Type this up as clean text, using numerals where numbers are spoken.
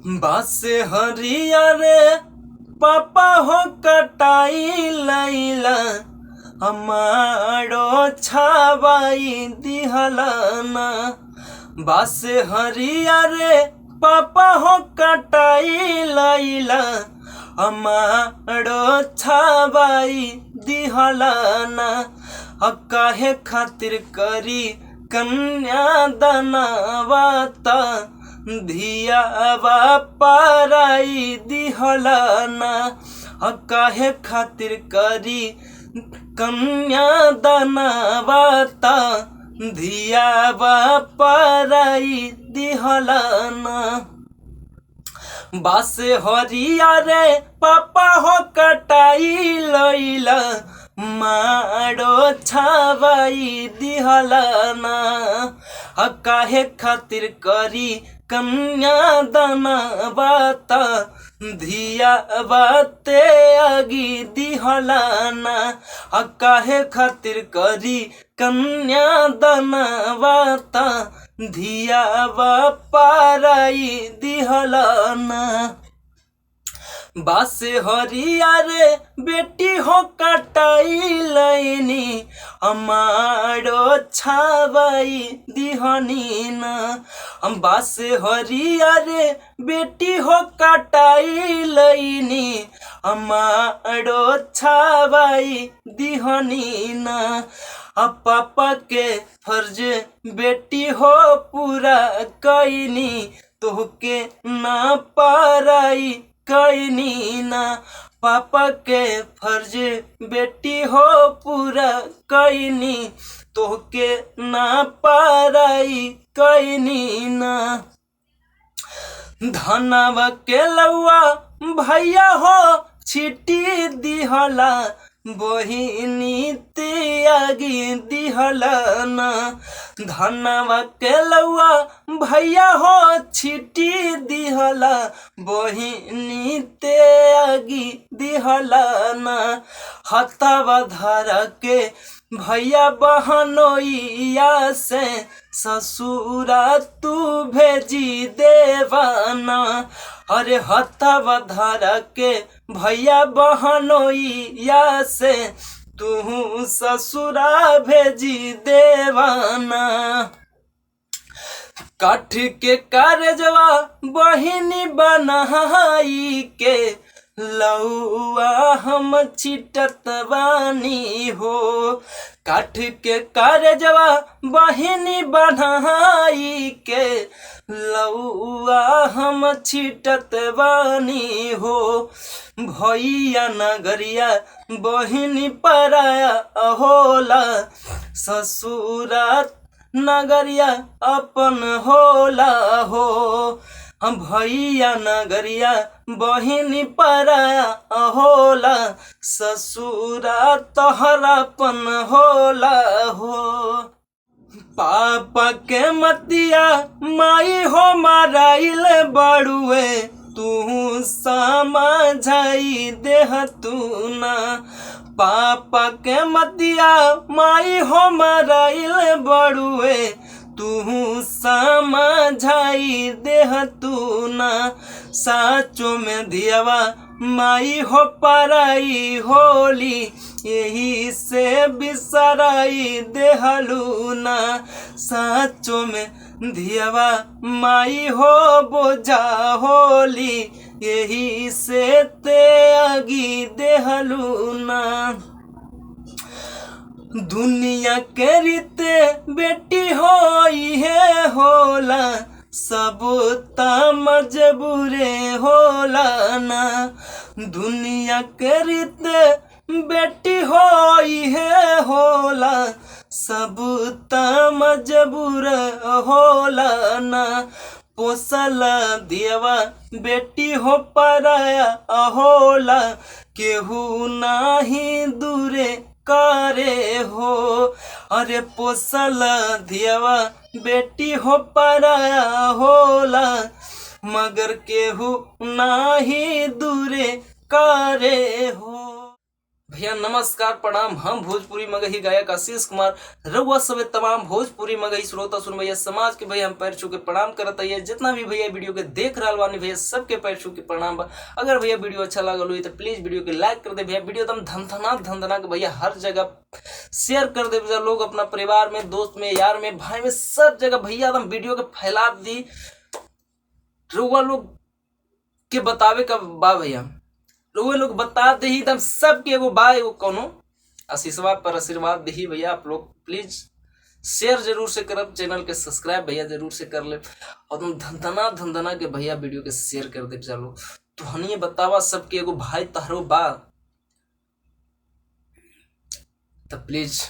बास हरिया रे पापा हो कटाई लैला हमारो छावाई दिहलाना। बास हरिया रे पापा हो कटाई लैला हमारो छावाई दिहलाना। काहे खातिर करी कन्या दानवाता धियावा पाराई दिहलाना। काहे खातिर करी कन्या दानवाता धियावा पाराई दिहलाना। बास हरिया रे पापा हो कटाई लैला मारो छावाई दिहलाना। काहे खातिर करी कन्या दानवाता धियावा ते आगी दिहलाना। काहे खातिर करी कन्या दानवाता धियावा पाराई दिहलाना। बास हरिया रे बेटी हो कटाई लैनी हमारो छावाई दिहनी ना। बास हरिया रे बेटी हो कटाई लैनी हमारो छावाई दिहनी ना। पापा के फर्ज बेटी हो पूरा कैनी तोहके ना पाराई कैनी ना। पापा के फर्ज बेटी हो पूरा कैनी तोहके ना पाराई कैनी ना। धनवा के लौआ भैया हो छिटी दिहला बहिनी त्यागी दिहलाना। धनवा के लौआ भैया हो छिटी दिहला बहिनी त्यागी दिहलाना। हथवा धरा के भैया बहनोइया से ससुरा तू भेजी देवाना। अरे हथवा धरा के भैया बहनोइया से तू ससुरा भेजी देवाना। काठ के कारजवा बहिनी बनाई के लौआ हम छिटत बानी हो। काठ के कारजवा बहिनी बनाई के लौआ हम छिटत बानी हो। भैया नगरिया बहिनी पराया होला ससुरा नगरिया अपन होला हो। भैया नगरिया बहिनी पराया होला ससुरा तोहरापन होला हो। पापा के मतिया माई हो माराइल बड़ुए तू समझाई देह तू ना। पापा के मतिया माई हो माराइल बड़ुए तू समझाई देह तू ना। साचो में दियावा माई हो पराई होली यही से बिसराई देहलू ना। साचो में दियावा माई हो बोझा होली यही से त्यागी देहलू ना। दुनिया के रीते बेटी होई है होला सब मजबूरे होला ना। दुनिया के रीते बेटी होई है होला सब मजबूर होला ना। पोसल दियवा बेटी हो पराया होला केहू नाही दूरे करे हो। अरे पोसल दियवा बेटी हो पराया होला मगर केहू नाही दूरे करे हो। भैया नमस्कार प्रणाम। हम भोजपुरी मगही गायक आशीष कुमार रउआ सभी तमाम भोजपुरी मगही श्रोता सुन भैया समाज के भैया हम पैर छू के प्रणाम करत है। जितना भी भैया वीडियो के देख रहा बानी भैया सबके पैर छू के प्रणाम बा। अगर भैया वीडियो अच्छा लागल हुई तो प्लीज वीडियो के लाइक कर दे भैया। वीडियो एकदम धंधना के भैया हर जगह शेयर कर दे भैया। लोग अपना परिवार में, दोस्त में, यार में, भाई में, सब जगह भैया एकदम वीडियो के फैला दी। रउआ लोग के बतावे का बा भैया, रउए लोग बता दे ही एकदम सबके एगो बा एगो कोनो आशीर्वाद पर आशीर्वाद दे ही भैया। आप लोग प्लीज शेयर जरूर से करब, चैनल के सब्सक्राइब भैया जरूर से कर ले और तुम धंधना के भैया वीडियो के शेयर कर दे। चलो तो हनिए बतावा सबके एगो भाई तहरो बा तो प्लीज